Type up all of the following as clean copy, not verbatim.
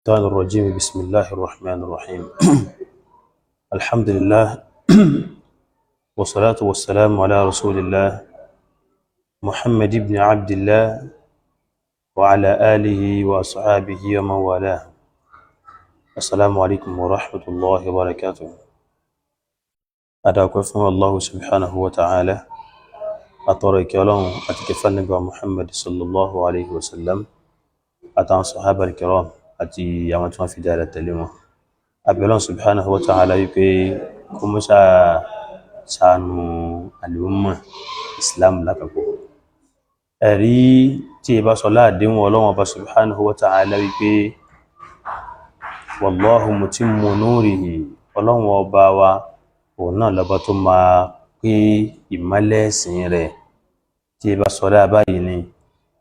الشيطان الرجيم بسم الله الرحمن الرحيم الحمد لله والصلاة والسلام على رسول الله محمد بن عبد الله وعلى آله وأصحابه ومن والاه السلام عليكم ورحمة الله وبركاته أدعوكم الله سبحانه وتعالى أطرق لهم أتكفل نبي محمد صلى الله عليه وسلم أتعن صحابة الكرام àti àwọn tí wọ́n fi dára tẹ̀lé wọn. Abẹ́lọ́n subhanahu wa ta'ala wípé kó mọ́ ṣàánú al-umma Islam lápapọ̀. Ẹ̀rí tí ẹ bá sọ láàdéhùn Ọlọ́run Ọba subhanahu wa ta'ala wípé wallahu mutimmu nurihi, Ọlọ́run Ọba wa òun náà lọ́ba tó máa pé ìmọ́lẹ̀ ẹ̀sìn rẹ̀. Tí ẹ bá sọ dáa báyìí ni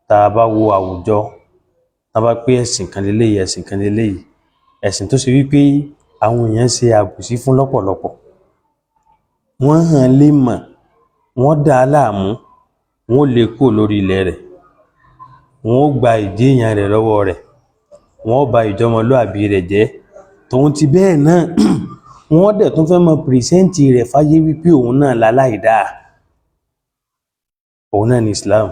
tá a bá wo àwùjọ tàbá pé ẹ̀sìn kan lélẹ́yìí ẹ̀sìn kan lélẹ́yìí ẹ̀sìn tó ṣe wípé àwọn èèyàn ṣe àbòsí fún lọ́pọ̀lọpọ̀, wọ́n hàn lè mọ̀, wọ́n dá a láàmú, wọ́n lè kó lórí ilẹ̀ rẹ̀, wọ́n gba ìdí èèyàn rẹ̀ lọ́wọ́ rẹ̀, wọ́n bà ìjọmọlúàbí rẹ̀ jẹ́, tòun ti bẹ́ẹ̀ náà wọ́n dẹ̀ tún fẹ́ mọ pìrìsẹ́ǹtì rẹ̀ fáyé wípé òun náà láláìdáa. Òun náà ní Islam.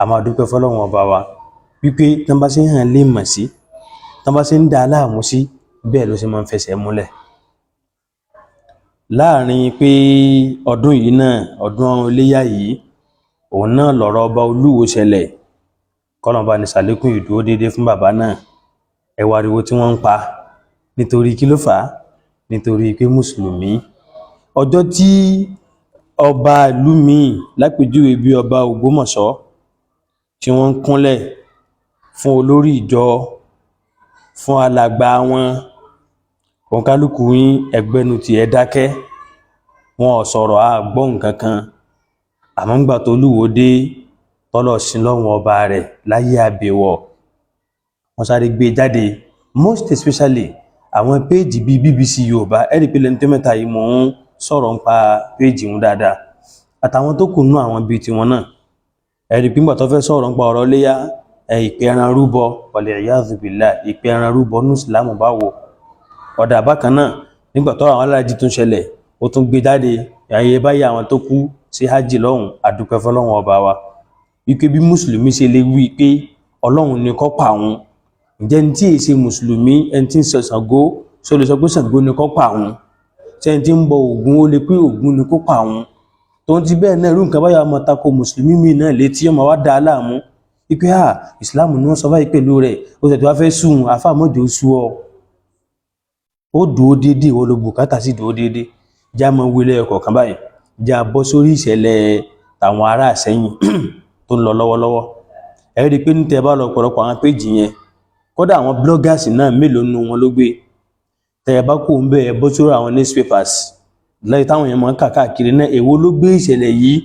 A máa dúpẹ́ fọ́lọ́run Ọba wa wípé tán bá ṣe ń hàn lè mọ̀ sí, tán bá ṣe ń dá aláàmú sí, bẹ́ẹ̀ ló ṣe máa ń fẹsẹ̀ múlẹ̀. Láàrin pé ọdún yìí náà, ọdún iléyá yìí, òun náà lọ̀rọ̀ ọba Olúwo ṣẹlẹ̀, kọ́lọ́run bá ní ṣàlékún ìdúró déédé fún bàbá náà. Ẹ wo ariwo tí wọ́n ń pa nítorí kí ló fà á? Nítorí pé mùsùlùmí. Ọjọ́ tí ọba ìlú míì lápèjúwe bí ọba Ògbómọ̀ṣọ́ tí wọ́n ń kúnlẹ̀ fún olórí ìjọ, fún alàgbà wọn, òǹkálùkù yín ẹgbẹ́nu tí ẹ dákẹ́, wọn ò sọ̀rọ̀ àgbọ́ nǹkan kan. Àmọ́ ńgbà tó Olúwo dé tọ́lọ̀ sí lọ́wọ́n ọba rẹ̀ láyé àbẹ̀wọ̀, wọ́n sáré gbé jáde, most especially àwọn péèjì bíi BBC Yorùbá. Ẹ̀rí pé lẹ́nu tó mẹ́ta yìí mò ń sọ̀rọ̀ nípa péèjì wọn dáadáa, àtàwọn tó kù nú àwọn bíi tiwọn náà. Ẹ̀rí pé ńgbà tó fẹ́ sọ̀rọ̀ nípa ọ̀rọ̀ léyá, ìpè ẹran rúbọ, wal-'iyadhu billah, ìpè ẹran rúbọ ní ìsìlámù báwo. Ọ̀dà bákan náà nígbà tó àwọn aláàjì tún ṣẹlẹ̀, ó tún gbé jáde ayẹyẹ báyìí àwọn tó kú sí hajj lọ́hùn, àdúpẹ́ fọ́lọ́run Ọba wa wípé bí mùsùlùmí ṣe lè wí pé Ọlọ́run ni kó pa òun, ǹjẹ́ ní tí èyí ṣe mùsùlùmí ẹni tí ń sọ Ṣàngó sọ lè sọ pé Ṣàngó ni kó pa òun? Ṣé ẹni tí ń bọ Ògún ó lè pé Ògún ni kó pa òun? Tóun ti bẹ́ẹ̀ náà irú nǹkan báyà máa tako mùsùlùmí míì náà létí ọmọ wa dá a láàmú wípé ìsìláàmù ni wọ́n sọ báyìí pẹ̀lú rẹ̀, ó tẹ̀ tó wá fẹ́ sùn àfáà mọ́jọ́ sú ọ. Ó dúó dédé, ìwọ ló bùkátà sí dúó dédé. Já mọ wílé ọkọ̀ kan báyìí, já bọ́ sórí ìṣẹ̀lẹ̀ tàwọn ará Ìṣẹ́yìn tó ń lọ lọ́wọ́lọ́wọ́. Ẹ rí i pé ní tẹ́ bá lọ pọ̀lọpọ̀ àwọn péjì yẹn, kódà àwọn bloggers náà mélòó nínú wọn ló gbé. Tẹ́ bá kó ń bẹ́ẹ̀ bọ́ sórí àwọn newspapers lẹ́yìn táwọn yẹn máa ń kà káàkiri náà, èwo ló gbé ìṣẹ̀lẹ̀ yìí?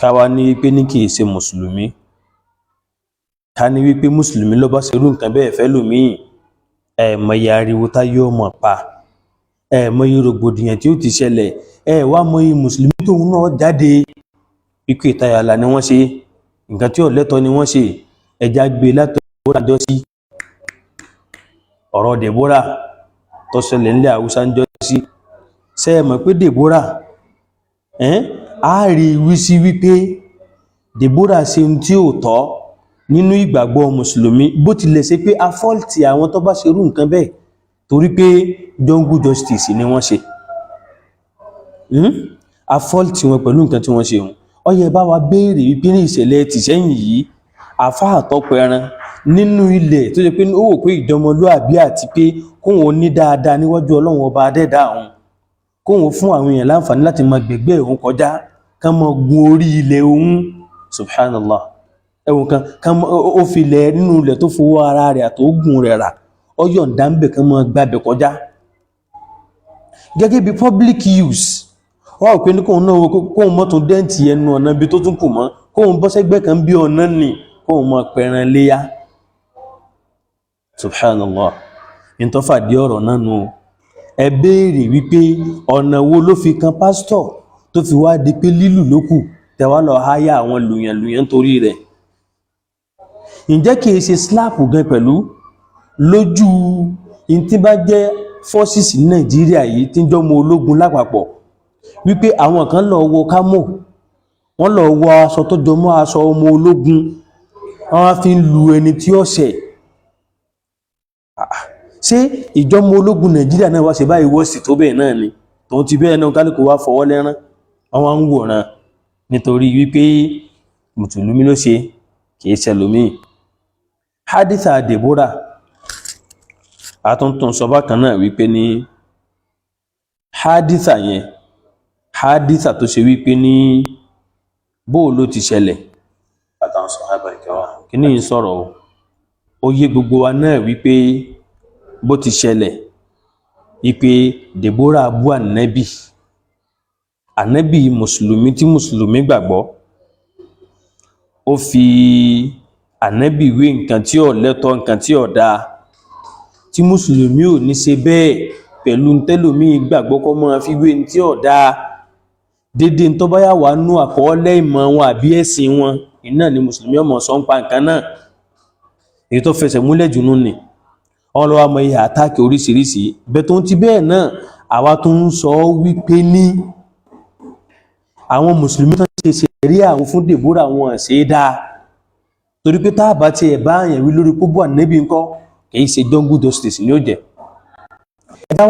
Káwa ní wípé ní kìí ṣe mùsùlùmí, ká ní wípé mùsùlùmí ló bá ṣerú nǹkan bẹ́ẹ̀ fẹ́ lòmíì, mọ̀ye ariwo tá yóò mọ̀ pa, mọ̀ye rògbòdìyàn tí ó ti ṣẹlẹ̀, wá mọ̀ye mùsùlùmí tóun náà jáde wípé ìtayàlà ni wọ́n ṣe, nǹkan tí ò lẹ́tọ̀ọ́ ni wọ́n ṣe. Ẹja gbé látọ̀ Deborah jọ sí ọ̀rọ̀ Deborah tó ṣẹlẹ̀ nílẹ̀ Haúsá ń jọ sí. Ṣé ẹ mọ̀ pé Deborah a rí wí sí wípé Deborah ṣe ohun tí ò tọ́ nínú ìgbàgbọ́ mùsùlùmí, bó tilẹ̀ ṣe pé a fọ́ọ̀tì àwọn tó bá ṣerú nǹkan bẹ́ẹ̀ torí pé jungle justice ni wọ́n ṣe. A fọ́ọ̀tì wọn pẹ̀lú nǹkan tí wọ́n ṣe hùn. Ó yẹ bá wa béèrè wípé ní ìṣẹ̀lẹ̀ tìṣẹ́yìn yìí, àfáà tọ́pọ̀ ẹran nínú ilẹ̀ tó ṣe pé ó wò pé ìjọmọlúàbí àti pé kóun ó ní dáadáa níwájú Ọlọ́run Ọba adẹ́dá òun, kóun fún àwọn èèyàn láǹfààní láti máa gbẹ̀gbẹ́ òun kọjá, kán mọ gun orí ilẹ̀ òun. Subhanallah. Ẹ̀wọ̀n kan ó fi ilẹ̀ nínú ilẹ̀ tó fowó ara rẹ̀ àtògùn rẹ̀ rà, ó yọ̀ǹda ń bẹ̀ kán mọ gbàbẹ̀ kọjá gẹ́gẹ́ bí public use. Wọ́n rò pé ní kóun mọ́tò dẹ́ǹtì ẹnu ọ̀nà bí tó tún kù mọ́, kóun bọ́ sẹ́gbẹ́ kan bí ọ̀nà nì, kóun mọ pẹran léyá. Subhanallah. In tó fàdí ọ̀rọ̀ náà nù. Ẹ béèrè wípé ọ̀nà wo ló fi kan pásítọ̀ tó fi wá di pé lílù lókù tẹwàá lọ háyà àwọn lùyàn torí rẹ̀. ǹjẹ́ kìí ṣe slap gan pẹ̀lú lójú in tí bá jẹ́ forces ní Nàìjíríà yìí tí ń jọmọ ológun lápapọ̀ wípé àwọn kan lọ wọ kámò wọ́n lọ wọ aṣọ tó jọmọ́ aṣọ ọmọ ológun wọ́n fi ń lu ẹni tí ó ṣẹ̀. Ṣé ìjọmọ ológun Nàìjíríà náà wá ṣe báyìí wọ́sì tó bẹ́ẹ̀ náà ni tó ti bẹ́ẹ̀ náà kálukú wá fọwọ́ lẹ́rán wọ́n ń wòran nítorí wípé mùsùlùmí ló ṣe kìí ṣẹlòmí. Haditha Deborah àtúntún sọ bákan náà wípé ní haditha yẹn haditha tó ṣe wípé ní bóò ló ti ṣẹlẹ̀ àtàwọn sàhábà ìkẹwà kí ní sọ̀rọ̀ ó yé gbogbo wa náà wípé bó ti ṣẹlẹ̀ wípé Deborah bú ànábì mùsùlùmí tí mùsùlùmí gbàgbọ́ ó fi ànábì wé nǹkan tí ó lẹ́tọ̀ nǹkan tí ó dáa tí mùsùlùmí ò ní ṣe bẹ́ẹ̀ pẹ̀lú tẹ́lòmí gbàgbọ́ kọ́ mọ́ fi wé tí ó dáa dédé tó bá yà wà nú àkọọ́lẹ̀ ìmọ̀ wọn àbí ẹ̀sìn wọn iná ni mùsùlùmí ọmọ sọ ń pa nǹkan náà èyí tó fẹsẹ̀ múlẹ̀ jù nú ni wọ́n lọ́wọ́ mọ ihe àtàkì oríṣiríṣi bẹ́ẹ̀ tó ń ti bẹ́ẹ̀ náà àwa tó ń sọ wípé ní àwọn mùsùlùmí tó ṣe ṣẹ̀rí àwọn fún Deborah wọn ṣe dáa torí pé táàbà tí ẹ̀ bá àyàn wí lórí púpọ̀ ànẹ́bí ńkọ́ kìí ṣe jungle justice ní ó jẹ́. ẹ̀dá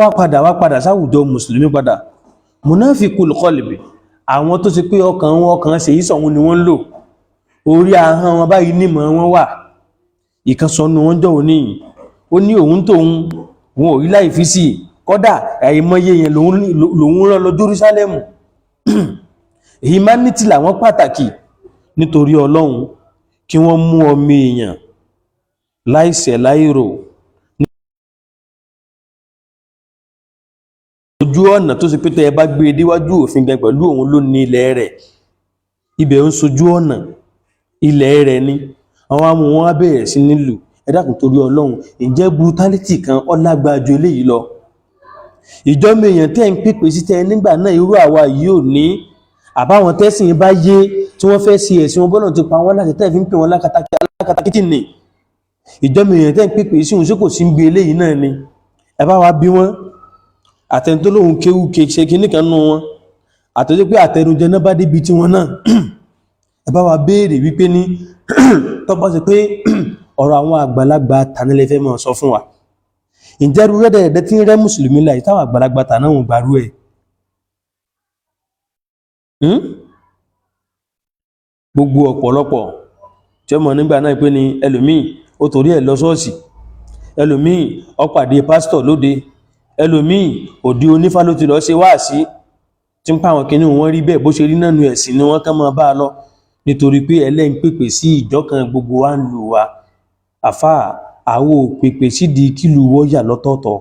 wá padà sáwùjọ mùsùlùmí padà munafiqul qalbi àwọn tó ṣe pé ọkàn ṣe ìsọ̀hún ni wọ́n ń lò orí ahọ́n wọn báyìí nímọ̀ wọn wà ìkan sọnù wọn jọ òní ó ní òun tóun wọn ò rí láì fi sí kọ́dà àìmọye yẹn lòun rán lọ Jerúsálẹ́mù humanity làwọn pàtàkì nítorí Ọlọ́run kí wọ́n mú ọmọ èèyàn láìṣẹ̀ láìrò ojú ọ̀nà tó sì pété ẹ bá gbé déwájú òfin gan pẹ̀lú òun ló ní ilẹ̀ rẹ̀ ibẹ̀ ń sojú ọ̀nà ilẹ̀ rẹ̀ ni àwọn amú wọn bẹ̀rẹ̀ sí nílùú ẹ dákun torí Ọlọ́run ǹjẹ́ brutality kan ọlágbára ju eléyìí lọ ìjọmọ èèyàn tẹ́ ń pèpè sí tẹ́ nígbà náà irú àwa yìí ò ní àbáwọn tẹ́sìn bá yé tí wọ́n fẹ́ sí ẹ̀sìn wọn bọ́lọ̀ ti pa wọ́n láti tẹ́ fi ń pè wọ́n lákatakítì ní ìjọmọ èèyàn tẹ́ ń pèpè sí òun sí kò sí ń gbé eléyìí náà ni ẹ bá wa bí wọ́n àtẹni tó lóhun kéwú ṣe kíní kan nù wọn àtọ́jọ́ pé àtẹnujẹ náà bá débi tí wọn náà ẹ bá wa béèrè wípé ní tọ́pọ̀ sí pé ọ̀rọ̀ àwọn àgbàlagbà tànílẹ̀ fẹ́ mọ́ sọ fún wa ìjẹ́rú rẹ́dẹ̀ẹ̀dẹ́ tí ń rẹ́ mùsùlùmí láì táwọn àgbàlagbà tànáwọn gbàrú ẹ̀ gbogbo ọ̀pọ̀lọpọ̀ tí ó mọ̀ nígbà náà pé ní ẹlòmíì ó torí ẹ̀ lọ ṣọ́ọ̀ṣì ẹlòmíì ó pàdé pásítọ̀ lóde ẹlòmíì òdi onífá ló ti lọ ṣe wáàsí tí ń pa àwọn kìnnì wọn rí bẹ́ẹ̀ bó ṣe rí nánú ẹ̀sìn ni wọ́n kàn máa bá a lọ nítorí pé ẹlẹ́ń pèpè sí ìjọkan gbogbo wa ń lù wa àfà àwọ̀ pèpè sídìí kílù wọ́yà lọ́tọ̀ọ̀tọ̀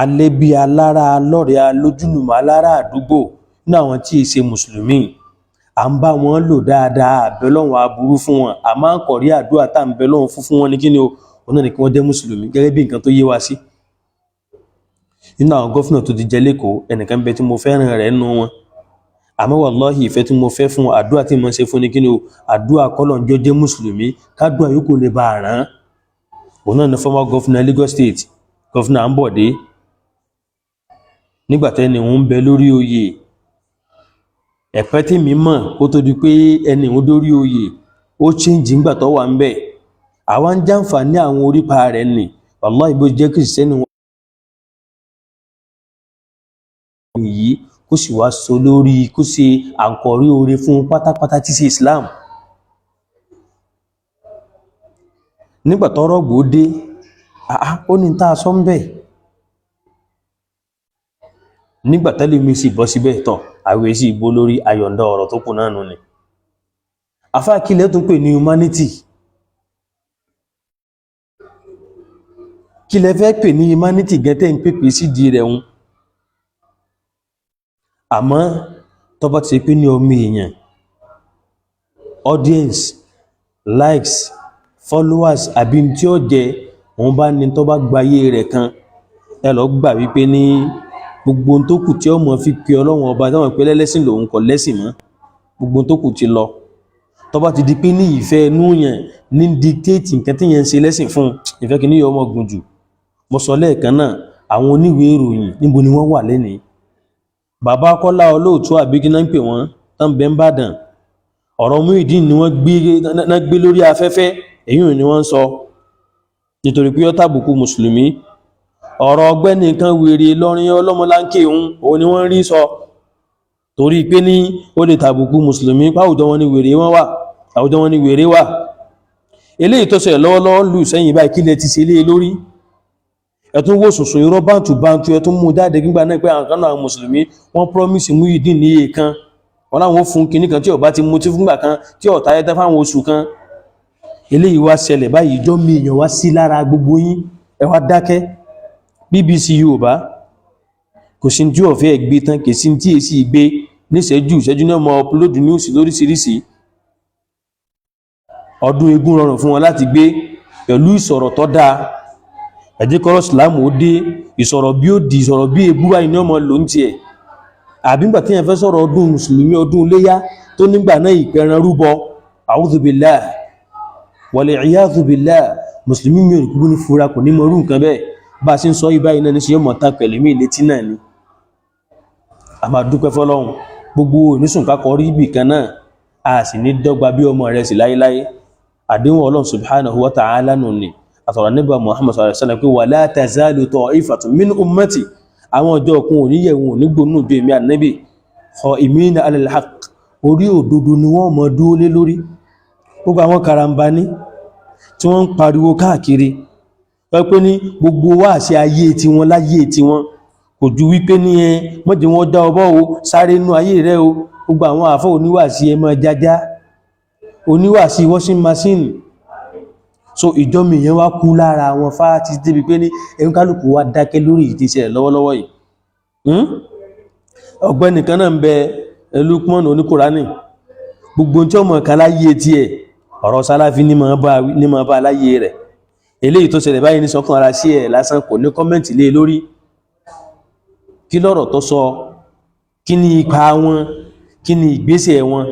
alẹ́ bí alára lọ́rẹ̀ alójúlùmọ̀ alára àdúgbò ní àwọn tí ì ṣe mùsùlùmí à ń bá wọn lò dáadáa àbẹ́lọ́wọ̀n aburú fún wọn a máa ń kọ̀rí àdúrà tá à ń bẹ́lọ́wọ̀n fún wọn ní kí ni o wọn náà ní kí wọ́n jẹ́ mùsùlùmí gẹ́gẹ́ bí nǹkan tó yé wa sí. nínú àwọn gọ́fìnà tó ti jẹ lẹ́kọ̀ọ́ ẹnìkan bẹ tí mo fẹ́ràn rẹ̀ nù wọn àmọ́ wàláhì ìfẹ́ tí mo fẹ́ fún àdúrà tí mo ṣe fún ní kí ni o àdúrà kọ́lọ̀njọ́ jẹ́ mùsùlùmí kádùá yòókù lè bá àrán òun náà ní former governor Lagos State governor Ambode nígbàtẹ́ ni òun ń bẹ lórí oyè ẹ̀pẹ́ tí mi mọ̀ kó tó di pé ẹni òun dórí oyè ó change ńgbà tó wà ń bẹ̀ àwọn ń jàǹfààní àwọn orípa rẹ̀ nì wàláhì bó jẹ́ kìrìsìtẹ́nì wọn yìí kó sì wá so lórí kó ṣe àǹkọ̀rí oore fún pátápátá tí sí Islam nígbà tọ́rọ̀ gbòde ó ní tá a sọ ń bẹ̀ nígbà tẹ́lẹ̀ mi sì bọ́ síbẹ̀ tọ̀ àwẹ̀ sí ìbò lórí ayọ̀ǹda ọ̀rọ̀ tó kù náà nù ni afáàkílẹ̀ tó pè ní humanity kí lẹ fẹ́ pè ní humanity gẹ́tẹ́ ń pèpè sí di rẹ̀ ń àmọ́ tó bá ti pé ní ọmọ èèyàn audience likes followers àbí tí ó jẹ òun bá ní tó bá gbayé rẹ̀ kan ẹ lọ gbà wípé ní gbogbo tó kù tí ọmọ fi pe Ọlọ́run ọba táwọn ìpínlẹ̀ lẹ́sìn lòun kò lẹ́sìn mọ́ gbogbo tó kù ti lọ tó bá ti di pé ní ìfẹ́ inú yẹn ní dictate nǹkan tí yẹn ń ṣe lẹ́sìn fún ìfẹ́ kí ní yọ ọmọ gùn jù. Mo sọ lẹ́ẹ̀kan náà àwọn oníwèé ìròyìn níbo ni wọ́n wà lẹ́nìí? Bàbá Kọ́lá Olóòtú àbí kí náà ń pè wọ́n tán bẹ́ ń bàdàn, ọ̀rọ̀ Muyideen ni wọ́n gbé lórí afẹ́fẹ́, èyí ni wọ́n sọ nítorí pé ó tàbùkù mùsùlùmí. Ọ̀rọ̀ ọgbẹ́ni kan wèrè lọ́rin ọlọ́mọláńkè òun ni wọ́n rí sọ torí pé ní ó lè tàbùkù mùsùlùmí páwùjọ wọn ni wèrè wọn wà, àwùjọ wọn ni wèrè wà. Eléyìí tó ṣẹlẹ̀ lọ́wọ́lọ́wọ́ lù sẹ́yìn báyìí kí lẹ ti ṣe lé lórí? Ẹ̀tún wò sùnsùn irọ́ bántù ẹ̀tún mú jáde nígbà náà pé àwọn kan náà mùsùlùmí wọ́n promise Muyideen ní iye kan, wọ́n láwọn fún kinní kan tí ó bá ti mú tí fúngbà kan tí ó tayẹ́tẹ́ fáwọn oṣù kan. Eléyìí wá ṣẹlẹ̀ báyìí ìjọ mi èèyàn wá sí lára gbogbo yín, ẹ wá dákẹ́. BBC Yorùbá kò sí tí ó fẹ́ gbé tán, kò sí tí èsì gbé níṣẹ́jú náà mọ́ upload news lóríṣiríṣi. Ọdún eégún rọrùn fún wọn láti gbé pẹ̀lú ìsọ̀rọ̀ tó dáa. Ẹ̀jẹ̀kọ́rọ̀ Islam ó dé ìsọ̀rọ̀ bí ó di ìsọ̀rọ̀ bí ebúra iná ọmọ ló ń tiẹ̀. Àbígbà tí yẹn fẹ́ sọ̀rọ̀ ọdún mùsùlùmí ọdún iléyá tó nígbà náà ìpẹran rúbọ, a'udhu billah wal iyadhu billah, mùsùlùmí mi ò kúrú ní fura kò ní mọrú nǹkan bẹ́ẹ̀. Bá ṣe ń sọ ibá iná ní ṣe yóò mọ̀ tán pẹ̀lú mí létí náà ni. A máa dúpẹ́ fọ́lọ́run gbogbo onísùn kákọ̀ rí ibì kan náà, a sì ní dọ́gba bí ọmọ rẹ̀ sì láíláí. Àdéhùn Ọlọ́run subhanahu wa ta'ala nù ni àtọ̀rọ̀ nígbà Muhammad sallallahu alaihi wasallam pé wala tazalu ta'ifatun min ummati, àwọn ọjọ́ ọkùn oníyẹ̀wọ̀n onígbónú bí èmi ànábì qa'imina 'ala al-haqq, orí òdodo ni wọ́n mọ̀ dúó lé lórí. Gbogbo àwọn karambani tí wọ́n ń pariwo káàkiri wọ́n pé ní gbogbo wá sí ayé tí wọ́n láyé tí wọ́n kò ju wípé ní ẹ mọ́jẹ wọ́n dá ọbọ́ o sáré inú ayé rẹ̀ o. Gbogbo àwọn àfọ́ oníwàsí ẹmọ jájá, oníwàsí washing machine. So ìjọmi yẹn wá kú lára àwọn fáà ti débi pé ní ẹ̀rùn kálùkù wá dákẹ́ lórí ìdíṣẹ́ lọ́wọ́lọ́wọ́ yìí. Ọ̀gbẹ́ni kan náà ń bẹ Lukman oníkùránì, gbogbo tí ọmọ kan láyé tí ẹ̀ ọ̀rọ̀ Sàláfì ní ma bá láyé rẹ̀. Eléyìí tó ṣẹlẹ̀ báyìí ní sọ́kàn ara sí ẹ̀ lásán kò ní kọ́mẹ́ntì lé lórí. Kí lọ́rọ̀ tó sọ, kí ni ipa wọn, kí ni ìgbésẹ̀ wọn?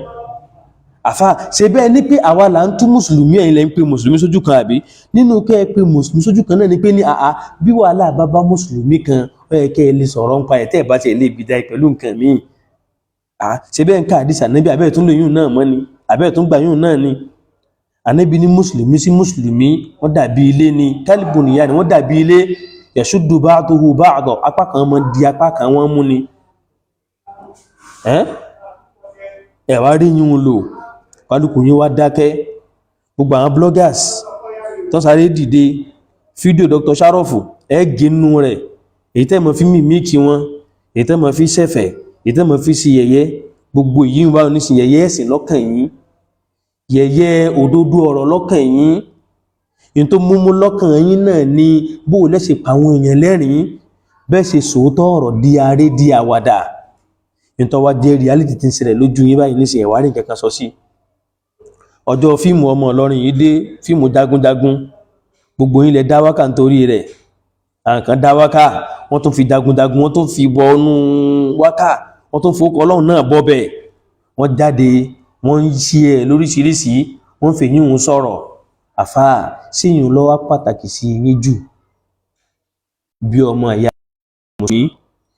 Àfá ṣe bẹ́ẹ̀ ní pé àwa là ń tú mùsùlùmí ẹ̀yin lẹ́ ń pè mùsùlùmí sójú kan àbí? Nínú kẹ́ ẹ pé mùsùlùmí sójú kan náà ni pé ní àá bí wàhálà bá mùsùlùmí kan ó yẹ kẹ́ ẹ lè sọ̀rọ̀ ń pa ẹ̀ tẹ́ ẹ̀ bá ti lè bìdá pẹ̀lú nǹkan míì. Ṣe bẹ́ẹ̀ ń ká àdìsí ànábì àbẹ́ẹ̀ tún lè yún náà mọ́ ni àbẹ́ẹ̀ tún gbà yún náà ni. Ànábì ní mùsùlùmí sí mùsùlùmí wọ́n dàbí ilé ni kálíbù nìyá ni wọ́n dàbí ilé yashuddu ba'duhu ba'da, apá kan mọ́ di apá kan wọ́n mú ni. Ẹ wá rí yún lò kálùkù yín wá dákẹ́. Gbogbo àwọn bloggers tó sáré dìde fídíò Dr. Sharofu gínú rẹ̀, èyí tẹ́ mọ̀ fi mímíkì wọn, èyí tẹ́ mọ̀ fi ṣẹ̀fẹ̀, èyí tẹ́ mọ̀ fi sí yẹ̀yẹ́, gbogbo yìí ń bá ní sí yẹ̀yẹ́ ẹ̀sìn lọ́kàn yín, yẹ̀yẹ́ òdodo ọ̀rọ̀ lọ́kàn yín. In tó múmú lọ́kàn yín náà ni bó lẹ́sẹ̀ pàwọn èèyàn lẹ́rìn bẹ́ẹ̀ ṣe sòótọ́ ọ̀rọ̀ di aré di àwàdà. In tó wá jẹ́ reality tí ń ṣẹlẹ̀ lójú yín báyìí nísìnyí ẹ̀wà rí nǹkan kan sọ sí. Ọjọ́ fíìmù ọmọ Ìlọrin yìí dé, fíìmù jagunjagun, gbogbo yín lẹ dá wákà nítorí rẹ̀. Àwọn kan dá wákà wọ́n tún fi jagunjagun wọ́n tún fi bọnú wákà wọ́n tún fòókọ Ọlọ́run náà bọ́ bẹ́ẹ̀. Wọ́n jáde wọ́n ń ṣí ẹ̀ lóríṣiríṣi wọ́n fi yín òun sọ̀rọ̀. Àfáà sí yín ló wá pàtàkì sí yín jù bí ọmọ ìyá mùsùlùmí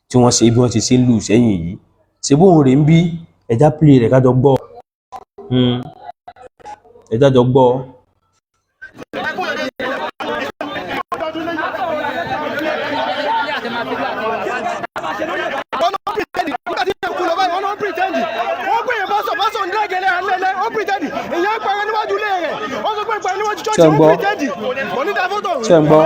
tí wọ́n ṣe bí wọ́n ti ṣe ń lù sẹ́yìn yìí. Ṣé bóun rè ń bí ẹja pílì rẹ̀ kájọ gbọ́. Ẹja jọ gbọ́. Ṣé ń gbọ́? Ṣé ń gbọ́?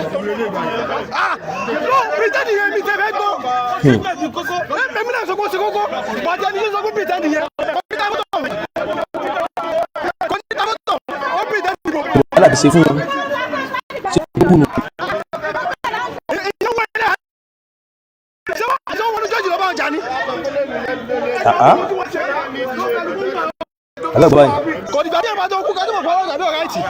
Wàhálà ti ṣe fún wọn. Ṣé ó kú nù? Alágbó báyìí. Kò dìgbà tí ìbá tó kú kájú mọ̀ fọwọ́ tàbí ọ̀rá ìtì.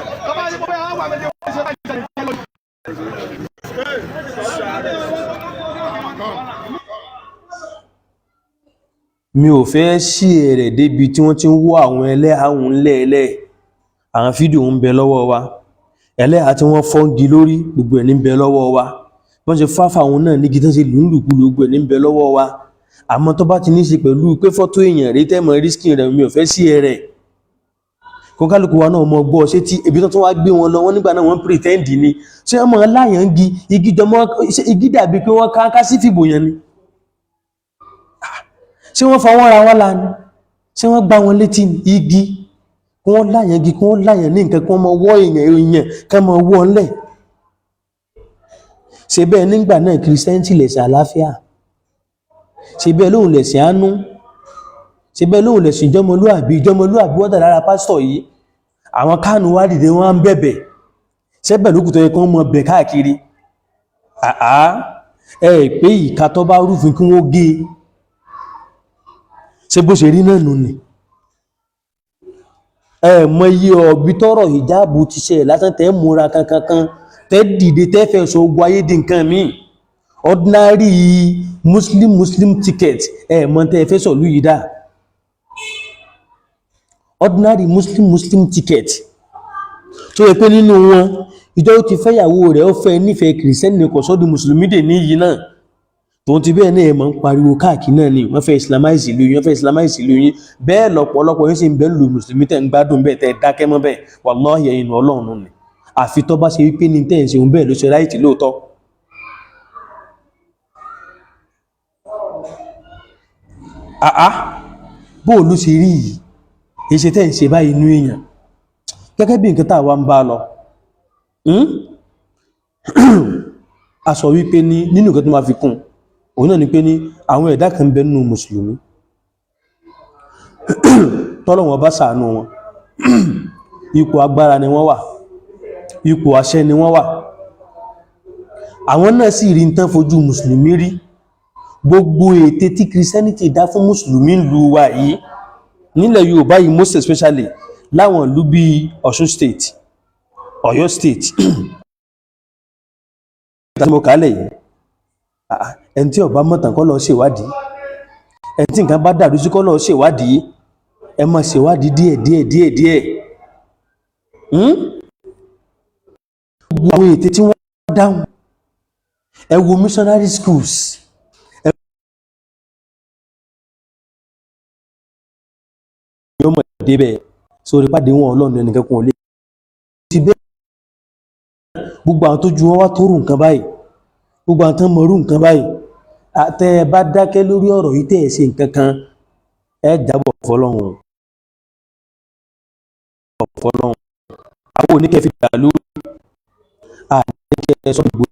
mi ò fẹ́ ṣí rẹ̀ débi tí wọ́n ti ń wọ́ àwọn ẹlẹ́hàún lẹ́ẹ̀lẹ́ àwọn fídíò ń bẹ lọ́wọ́ wa ẹlẹ́hà tí wọ́n fọ́ngi lórí gbogbo ẹ̀ ní ń bẹ lọ́wọ́ wa wọ́n ṣe fáfà àwọn náà ní gítán sí lùlùkú gbogbo ẹ̀ ní ń bẹ lọ́wọ́ wa àmọ́ tó bá ti ní ṣe pẹ̀lú pé fọ́tò èèyàn rí tẹ́mọ̀ rísíkì rẹ̀ mi ò fẹ́ sí rẹ̀ kó kálukú wa náà mọ gbọ́ ṣé tí ebi tó tún wá gbé wọn lọ wọ́n nígbà náà wọ́n pretend ni ṣé ọmọ láyàn gi igi jọmọ igi dàbí pé wọ́n ká sí fìbò yẹn ni ṣé wọ́n fọwọ́ ra wọ́n lánàá ṣé wọ́n gbá wọn létí igi kí wọ́n láyàn igi kí wọ́n láyàn ní nǹkan kí wọ́n mọ wọ́ èèyàn ká mọ wọ́ ńlẹ̀ ṣe bẹ́ẹ̀ nígbà náà kìrìsìtẹ́ntì lẹ̀sìn àlàáfíà ṣe bẹ́ẹ̀ lóhùn lẹ̀sìn àánú ṣe bẹ́ẹ̀ lóhùn lẹ̀sìn ìjọmọlúàbí wọ́n tà lára pásítọ̀ yìí àwọn Kánù wá dìde wọ́n ń bẹ̀bẹ̀ ṣẹ́bẹ̀ lókùtọ̀ yẹ kán mọ bẹ̀ káàkiri àá pé ìka tó bá rúfin kí wọ́n gé ṣe bó ṣe rí náà nù ní mọ iye ọ̀bí tọ́rọ̀ ìjáàbù ti ṣe lásán tẹ́ múra kankan tẹ́ dìde tẹ́ fẹ́ sọ ogun ayé di nǹkan míì ordinary muslim ticket mọ tẹ́ fẹ́ sọ lú yìí dá ordinary muslim ticket tó yẹ pé nínú wọn ìjọ ó ti fẹ́yàwó rẹ̀ ó fẹ́ nífẹ̀ẹ́ kìrìsẹ́nì kò sọ́dún mùsùlùmí dè ní yìí náà tó ti bẹ́ẹ̀ náà ẹ̀mọ̀ ń pariwo káàkiri náà ni wọ́n fẹ́ islamize ìlú yín bẹ́ẹ̀ lọ́pọ̀lọpọ̀ yín sì ń bẹ lù mùsùlùmí tẹ́ ń gbádùn bẹ́ẹ̀ tẹ́ dákẹ́ mọ́ bẹ́ẹ̀ wallahi inú Ọlọ́run ni àfi tó bá ṣe wípé ní tẹ́ ń ṣe bẹ́ẹ̀ ló ṣe ráìtì lóòótọ́ bóò ló ṣe rí yìí èṣe tẹ́ ń ṣe báyìí inú èèyàn gẹ́gẹ́ bí nǹkan táwa ń bá lọ a sọ wípé ní nínú nǹkan tó máa fi kún òun náà ni pé ní àwọn ẹ̀dá kan bẹ nínú mùsùlùmí tọ́lọ́wọ́n bá ṣàánú wọn ipò agbára ni wọ́n wà ipò àṣẹ ni wọ́n wà àwọn náà sì rí ń tán fojú mùsùlùmí rí gbogbo ète tí Christianity dá fún mùsùlùmí ìlú wa yìí nílẹ̀ Yorùbá yìí most especially láwọn ìlú bíi Ọ̀ṣun state Ọ̀yọ́ state mo kálẹ̀ yìí ẹni tí ó bá mọ̀tàn kọ́ lọ ṣèwádìí ẹni tí nǹkan bá dàrú sí kọ́ lọ ṣèwádìí ẹ máa ṣèwádìí díẹ̀ gbogbo àwọn ète tí wọ́n dáhùn ẹ wo missionary schools yóò mọ̀ débẹ̀ sórí pàdé wọn Ọlọ́run ẹnìkan kún olè ti bẹ́ẹ̀ gbogbo àwọn tó ju wọn wá tó rù nǹkan báyìí gbogbo àwọn tán mọ̀rú nǹkan báyìí àtẹ́ bá dákẹ́ lórí ọ̀rọ̀ yìí tẹ́ ẹ̀ ṣe nǹkan kan ẹ jábọ̀ fọlọ́run àwọn oníkẹ́ fi dà lórí àdékẹ́ sọ ìgbò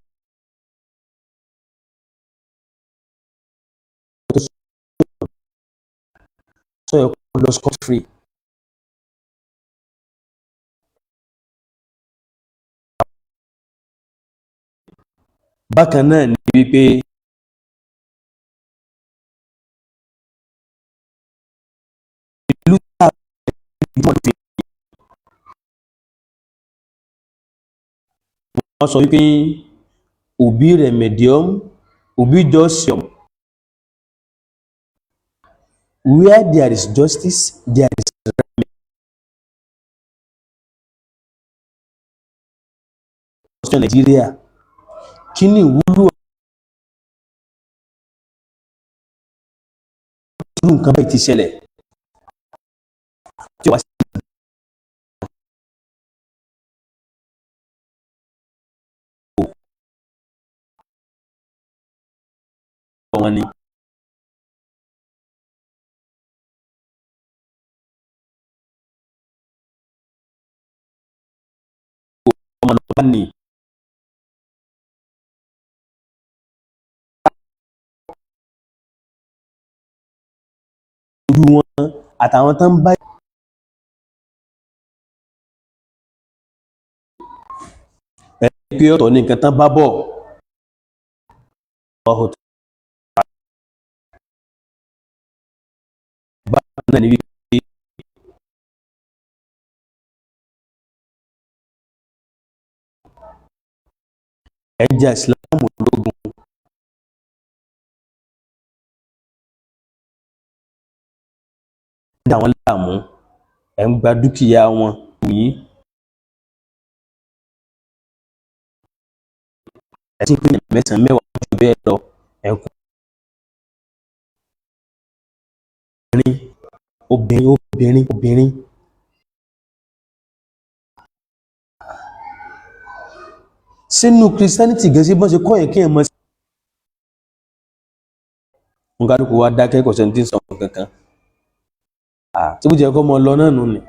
sọ ẹ̀kọ́ lọ scot free bákan náà ni wípé ìlú wọ́n sọ wípé ubi remedium ubi justitium where there is justice there is remedy. Nàìjíríà kí ni ìwúlò nǹkan báyìí ti ṣẹlẹ̀ tí wàá sí wọn ni ọmọ lọ́pàá ni ojú wọn àtàwọn tán bá ẹ̀ pé ọ̀tọ̀ ní nǹkan tán bá bọ̀ bákan náà ni wípé ẹ̀jẹ̀ ìsìlámù lógun dá wọn láàmú ẹ̀ ń gba dúkìá wọn yìí ẹ̀ tí ń pín mẹ́sàn-án mẹ́wàá jù bẹ́ẹ̀ lọ ẹ̀ kú obìnrin sínú Christianity gan sí bọ́n ṣe kọ́ yẹn kí ẹ̀ mọ́ sí ń kálukú wá dákẹ́ kò sẹ́ni tí ń sọ kankan tí bó jẹ́ kọ́ mọ́ lọ náà nù ní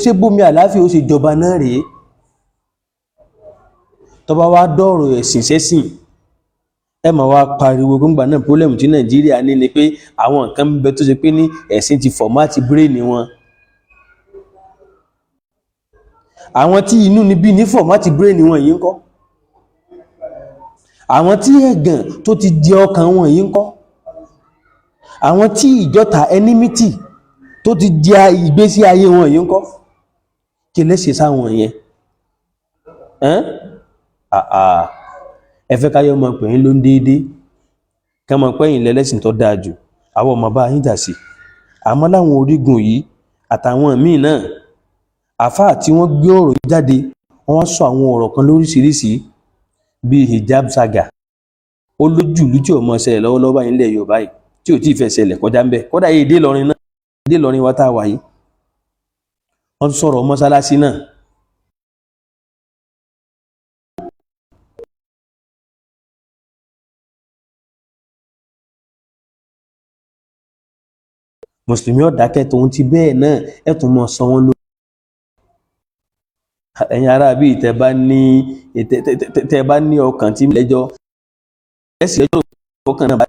ṣé bómi àláfíà ó ṣe jọba náà rèé tó bá wá dọ̀rọ̀ ẹ̀sìn sẹ́sìn ẹ máa wá pariwo gbọ́ngbà náà problem tí Nàìjíríà ní ni pé àwọn nǹkan ń bẹ tó ṣe pé ní ẹ̀sìn ti fọ̀mátì bírèènì wọn àwọn tí inú níbí ní fọ̀mátì bírèènì wọn yìí ń kọ́ àwọn tí ẹ̀gàn tó ti di ọkàn wọn yìí ń kọ́ àwọn tí ìjọta enmity tó ti di ìgbésí ayé wọn yìí ń kọ́ kí lẹ́sẹ̀ sáwọn yẹn ẹ fẹ́ káyọ́ mọ̀ pé yín ló ń déédé ká mọ̀ pé yín lẹ́lẹ́sìn tó dáa jù àwọn ọmọ bá yín jà sí àmọ́ láwọn orígun yìí àtàwọn míì náà àfáà tí wọ́n gbé ọ̀rọ̀ jáde wọ́n sọ àwọn ọ̀rọ̀ kan lóríṣiríṣi bíi hijab saga ó lójúlú tí ò mọ̀ ṣẹlẹ̀ lọ́wọ́lọ́wọ́ báyìí nílẹ̀ Yorùbá yìí tí ò tí ì fẹ́ ṣẹlẹ̀ kọjá ń bẹ̀ kódà èdè Ìlọrin náà èdè Ìlọrin wa tá a wà yìí wọ́n sọ̀rọ̀ mọ́sálásí náà mùsùlùmí ọ̀dákẹ́ tóun ti bẹ́ẹ̀ náà ẹ̀tún mọ́ sọ wọ́n lórí ẹ̀yin ará bíi tẹ́ bá ní ọkàn tí lẹ́jọ́ ẹ̀sìn lẹ́jọ́ ọkàn náà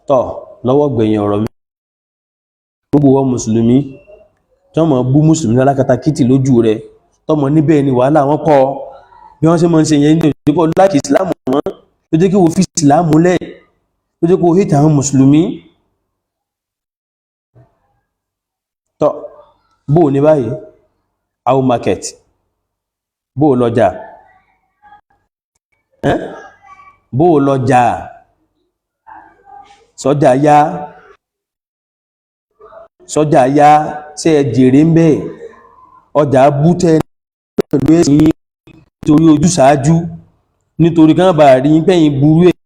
tọ̀ lọ́wọ́ gbẹ̀yìn ọ̀rọ̀ mi gbogbo wọn mùsùlùmí tọ́mọ bú mùsùlùmí alákatakítì lójú rẹ̀ tọ́mọ níbẹ̀ ni wàhálà wọn kọ́ bí wọ́n ṣe máa ń ṣe yẹn ní òjòkó láti ìsìláàmù wọn ló jẹ́ kí wọ́n fi ìsìláàmù lẹ̀ ló jẹ́ kí wọ́n hìtà àwọn mùsùlùmí tọ́ bó ní báyìí how market bó lọ́jà bó lọ́jà sọ́jà yá ṣe ẹ jèrè ń bẹ́ẹ̀ ọjà bútẹ́ pẹ̀lú ẹ̀sìn nítorí ojúṣàájú nítorí kánbà rí pẹ́yìn burú ẹ̀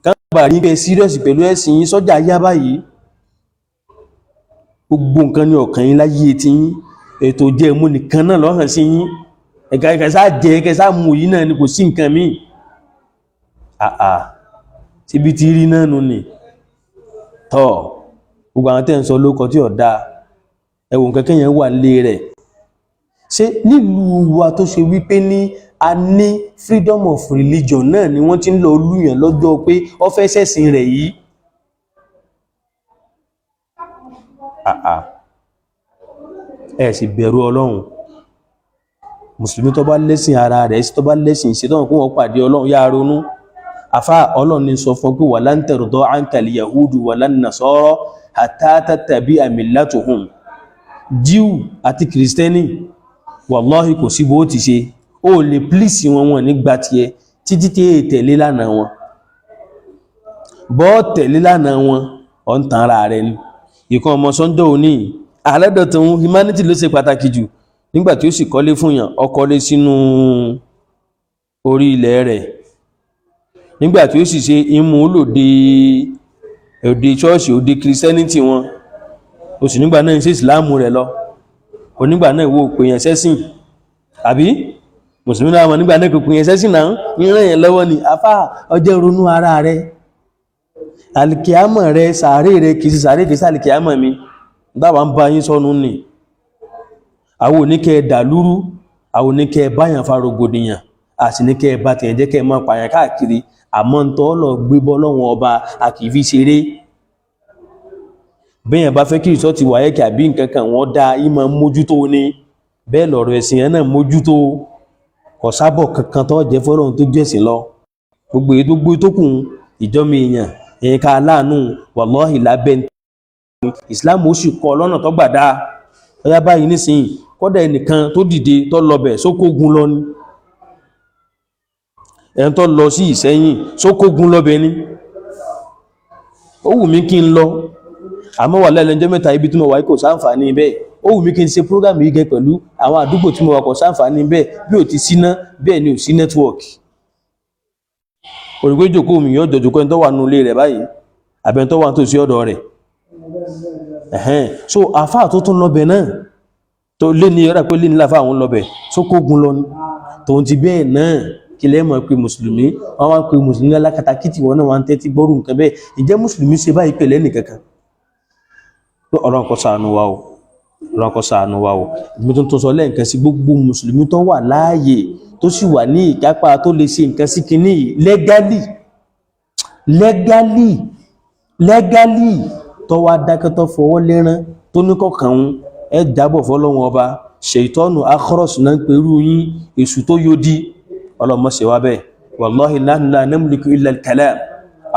kánbà rí pẹ́ serious pẹ̀lú ẹ̀sìn sọ́jà yá báyìí gbogbo nǹkan ní ọkàn yín láyé tí yín ètò jẹ́ mú nìkan náà lọ́hàn sí yín ẹ̀kẹ́sá jẹ́ ẹ̀kẹ́sá mú yí náà ni kò sí nǹkan míì síbi tí rí náà nù ní tọ́ gbogbo àwọn tẹ́ ń sọ lókọ tí ọ̀dá ẹwùn kẹ́kẹ́ yẹn wà lé rẹ̀ ṣé nílùú wa tó ṣe wípé ní a ní freedom of religion náà ni wọ́n ti ń lọ lúyàn lọ́jọ́ pé ó fẹ́ ṣẹ̀sìn rẹ̀ yìí ẹ sì bẹ̀rù Ọlọ́run mùsùlùmí tó bá lẹ́sìn ara rẹ̀ sí tó bá lẹ́sìn ṣe tọ́wọ́n kó wọ́n pàdé Ọlọ́run yá ronú afá Ọlọ́run ní sọ fún pé walan tarda anka al-yahudu walan nasara hatta tattabi'a millatuhum Jíù àti kìrìsìtẹ́nì wàláhì kò sí bó ti ṣe ó lè plíìsì wọn nígbà tí ẹ títí tí è tẹ̀lé lánàá wọn bọ́ tẹ̀lé lánàá wọn ọ̀ ń tan ara rẹ̀ ni ìkan ọmọ Sunday òní alẹ́dọ̀tún humanity ló ṣe pàtàkì jù nígbà tí ó sì kọ́lé fún yàn ó kọ́lé sínú orí ilẹ̀ rẹ̀ nígbà tí ó sì ṣe imú lòdì òde ṣọ́ọ̀ṣì òde Christianity wọn ó sì nígbà náà ń ṣe ìsìláàmù rẹ̀ lọ onígbà náà ìwọ òpè yẹn sẹ́sìn àbí mùsùlùmí náà mọ̀ nígbà náà kò pè yẹn sẹ́sìn náà ń ràn yẹn lọ́wọ́ ni afá ọjọ́ ronú ara rẹ̀ alìkìámọ̀ rẹ̀ sàárè rẹ̀ kìí sàárè kìí sàlìkìámọ̀ mi dáwà ń bá yín sọ́nù ní àwọn oníkẹ́ dàlúrú àwọn oníkẹ́ báyàn fa rògbòdìyàn àti níkẹ́ bá tẹ̀yẹ̀ jẹ́ kẹ́ mọ́ pààyàn káàkiri àmọ́ ń tọ́ lọ gbébọ́ lọ́wọ́ ọba àkìfí ṣeré bẹ́yàn bá fẹ́ kí ìsọ́ ti wáyé kí àbí nǹkan kan wọ́n dá ìmọ̀ mójútó ní bẹ́ẹ̀ lọ̀rọ̀ ẹ̀sìn yẹn náà mójútó kò sábọ̀ kankan tó jẹ́ fọ́lọ́run tó jẹ́sìn lọ gbogbo èyí tó gbé tó kù ìjọ́mi èèyàn èyí ká aláàánú wàláhì lábẹ́ ìsìláàmù ó sì kọ́ lọ́nà tó gbàdá ọyá báyìí nísìnyí kọ́dà ẹnìkan tó dìde tó lọbẹ̀ sókógun lọ ní ẹni tó lọ sí Ìṣẹ́yìn sókógun lọbẹ̀ ní ó wù mí kí n lọ àmọ́ wà lẹ́lẹ́jọ́ mẹ́ta ibi tí mo wà kò sáǹfààní bẹ́ẹ̀ ó wù mí kí n ṣe program yìí gẹ pẹ̀lú àwọn àdúgbò tí mo wà kò sáǹfààní bẹ́ẹ̀ bí ò ti síná bẹ́ẹ̀ ni ò sí nẹ́tíwọ̀kì òrùgbé jòkó mi yóò jọjọ kẹ́ni tó wà nínú ilé rẹ̀ báyìí àbẹ́ni tó wà tó sí ọ̀dọ̀ rẹ̀ so àfáà tó tún lọ́bẹ̀ náà tó lé ní ọ̀rẹ́ pé lé ní láfáà àwọn lọ́bẹ̀ tó kógun lọ ní tòun ti bẹ́ẹ̀ náà kí lẹ́ mọ̀ pé mùsùlùmí wọ́n wá pé mùsùlùmí alákatakítì wọn náà wá ń tẹ́tí gbọ́rù nǹkan bẹ́ẹ̀ ìjẹ́ mùsùlùmí ṣe báyìí pẹ̀lẹ́ nìkankan Ọlọ́run kó ṣàánú wa o Ọlọ́run kó ṣàánú wa o ìgbé tó sọ lẹ́ẹ̀kan sí gbogbo mùsùlùmí tó wà láàyè tó sì wà ní ìkápá tó lè ṣe nǹkan sí kinní legally tó wá dákẹ́ tó fọwọ́ lẹ́rán tó ní kọ̀ọ̀kan ẹ jábọ̀ fọ́lọ́run ọba ṣèitọ́nù akọ́rọ̀sù náà pẹ̀lú yín èṣù tó yóò ọlọ́mọ ṣe wá bẹ́ẹ̀ wallahi la namliku illa al-kalam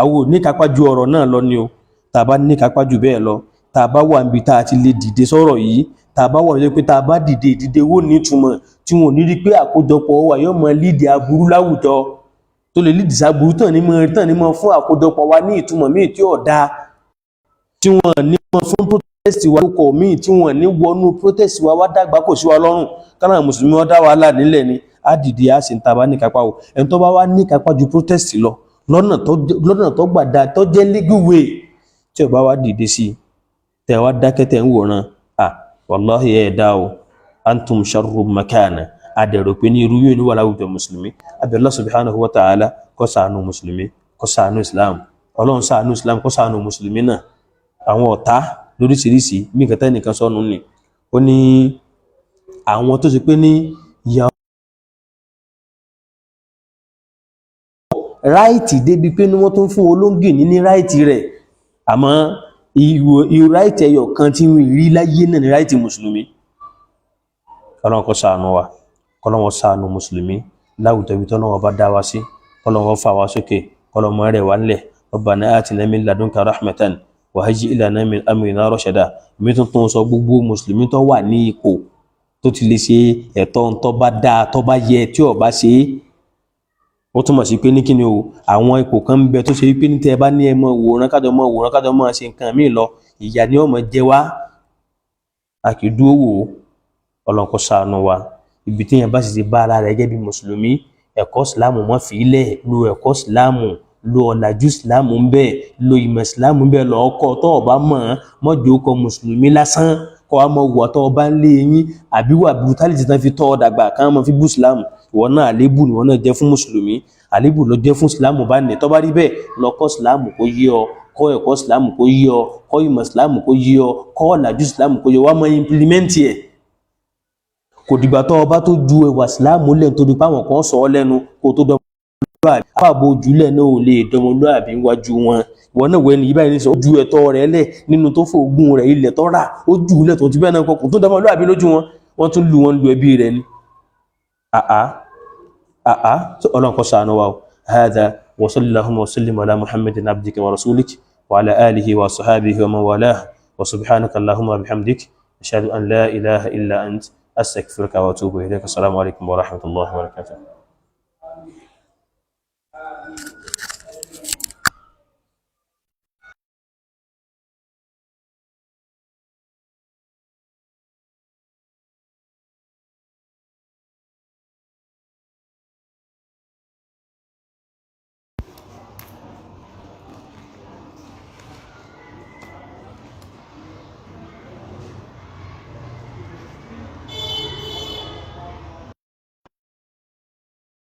àwọn ní kápá ju ọ̀rọ̀ náà lọ ni o tàbá ní kápá ju bẹ́ẹ̀ lọ tàbá wà níbi tá a ti lè dìde sọ̀rọ̀ yìí tàbá wà níbi pé tàbá dìde wó ní ìtumọ̀ tí wọn ò ní rí pé àkójọpọ̀ wà yóò mọ lídìí aburú láwùjọ tó lè lídìí sáburú tàn ní mọ fún àkójọpọ̀ wa ní ìtumọ̀ míì tí ò dáa tí wọn ní mọ fún protest wa lóko míì tí wọn ní wọnú protest wa wá dàgbà kò sí wa lọ́rùn kánà mùsùlùmí wọn dá wàhálà nílẹ̀ ni á dìde á sì ń tàbá ní kápá o ẹni tó bá wá ní kápá ju protest lọ lọ́nà tó gbàdá tó jẹ́ legal way tí ò bá wá dìde sí tẹ wá dákẹ́ tẹ̀ ń wòran wallahi ẹ̀ dá o antum sharru makana adẹ̀rọ̀ pé ní irú yóò ní wà láwùjọ mùsùlùmí abẹ́ Allah subhanahu wa ta'ala kó ṣàánú mùsùlùmí kó ṣàánú islam ọlọ́run ṣàánú islam kó ṣàánú mùsùlùmí náà àwọn ọ̀tá lóríṣiríṣi mí kẹta nìkan sọ́nù ni ó ní àwọn tó ṣe pé ní ìyàwó ráìtì débi pé ní wọ́n tún fún olóńgì ní ráìtì rẹ̀ àmọ́ ìwò ráìtì ẹyọ kan tí wọ́n rí láyé náà ní ráìtì mùsùlùmí Ọlọ́run kó ṣàánú wa kọ́lọ́wọ́ ṣàánú mùsùlùmí láwùjọ ibi tọ́lọ́wọ́ bá dá wa sí kọ́lọ́wọ́ fà wá sókè kọ́lọ́wọ́ rẹ̀ wá nílẹ̀ Rabbana atina min ladunka rahmatan wa hayyi' lana min amrina rashada mi tuntun sọ gbogbo mùsùlùmí tó wà ní ipò tó ti lè ṣe ẹ̀tọ́ tó bá dáa tó bá yẹ tí ò bá ṣe ó túmọ̀ sí pé ní kíni o àwọn ipò kan ń bẹ tó ṣe wípé ní tẹ́ bá ní ẹ mọ wòran kájọ mọ ṣe nǹkan míì lọ ìyà ni ó mọ jẹ wá àkìdúró wò Ọlọ́run kó ṣàánú wa ibi tí yẹn bá sì ti bá ara rẹ̀ gẹ́gẹ́ bí mùsùlùmí ẹ̀kọ́ ìsìláàmù mọ́ fi ilẹ̀ lo ẹ̀kọ́ ìsìláàmù lo ọ̀làjú ìsìláàmù ń bẹ lo ìmọ̀ ìsìláàmù ń bẹ lọ ọkọ̀ tó ọba mọ̀ mọ́jọ́ ọkọ̀ mùsùlùmí lásán kọ́ wa mọ wà tó ọba ń lé yín àbí wà brutality tán fi tọ́ ọ dàgbà káwọn mọ fi bú ìsìláàmù ìwọ náà àlébù ni wọn náà jẹ́ fún mùsùlùmí àlébù ló jẹ́ fún ìsìláàmù bá nì tó bá rí bẹ́ẹ̀ lọ kọ́ ìsìláàmù kó yé ọ kọ́ ẹ̀kọ́ ìsìláàmù kó yé ọ kọ́ ìmọ̀ ìsìláàmù kó yé ọ kọ́ ọ̀làjú ìsìláàmù kó yé ọ wá mọ implement ẹ̀ kò dìgbà tó ọba tó ju ẹwà ìsìláàmù lẹ́nu tó di páwọn kan sọ ọ́ lẹ́nu kó tó dọmọlúàbí àpàbò ojúlẹ̀ náà ò lè dọmọlúàbí wájú wọn ìwọ náà wẹ́ni yìí báyìí ní sọ ó ju ẹ̀tọ́ rẹ̀ lẹ̀ nínú tó fògùn rẹ̀ ilẹ̀ tó rà ó ju ilẹ̀ tó ti bẹ́ẹ̀ náà kọkùn tó dọmọlúàbí lójú wọn wọ́n tún lu wọn lu ẹbí rẹ̀ ni Ọlọ́run kó ṣàánú wa hadha wa sallallahu wa sallim ala muhammadin abdika wa rasulik wa ala alihi wa sahabihi wa man walah wa subhanaka allahumma wa bihamdik ashhadu an la ilaha illa ant astaghfiruka wa atubu ilayk assalamu alaikum wa rahmatullahi wa barakatuh